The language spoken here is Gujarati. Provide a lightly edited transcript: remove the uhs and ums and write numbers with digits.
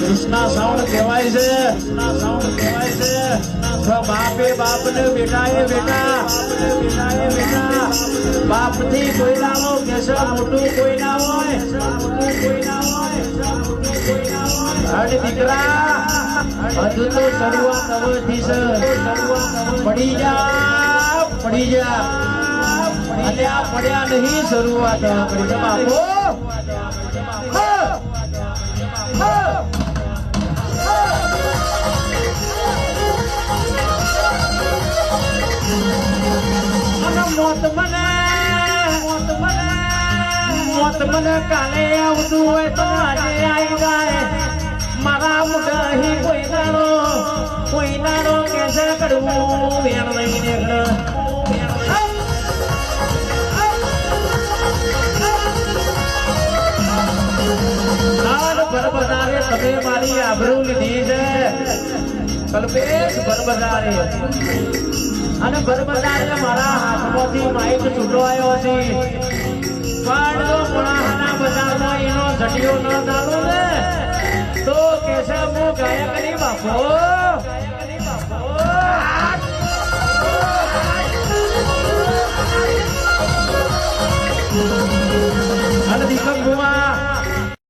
કૃષ્ણા સાઉન્ડ કહેવાય છે. કૃષ્ણા સાઉન્ડ કહેવાય છે. બાપે બાપને બેટાએ બેટા. બાપથી કોઈ ના હોય કેસે મોટું કોઈ ના હોય. અને દીકરા હજુ તો શરૂઆત હવેથી છે. પડી જા પડી જા. અને આ પડ્યા નહીં શરૂઆત કરી છે બાપુ. મોત મને કાલે આવતું હોય તો આજે આવી જાય. મારા મુઢા કોઈ નાનો કેસે કરવું વેણ લઈને બરબદારે તમે મારી આબરૂ લીધી છે. કલ્પેશ બરબદારે અને બરબદારે મારા હાથમાંથી માઇક છૂટો આવ્યો છે. પણ જો મોણાના બજારમાં એનો ઝટિયો ન ચાલુ ને તો કેસે હું ગાયક નહીં બાપો.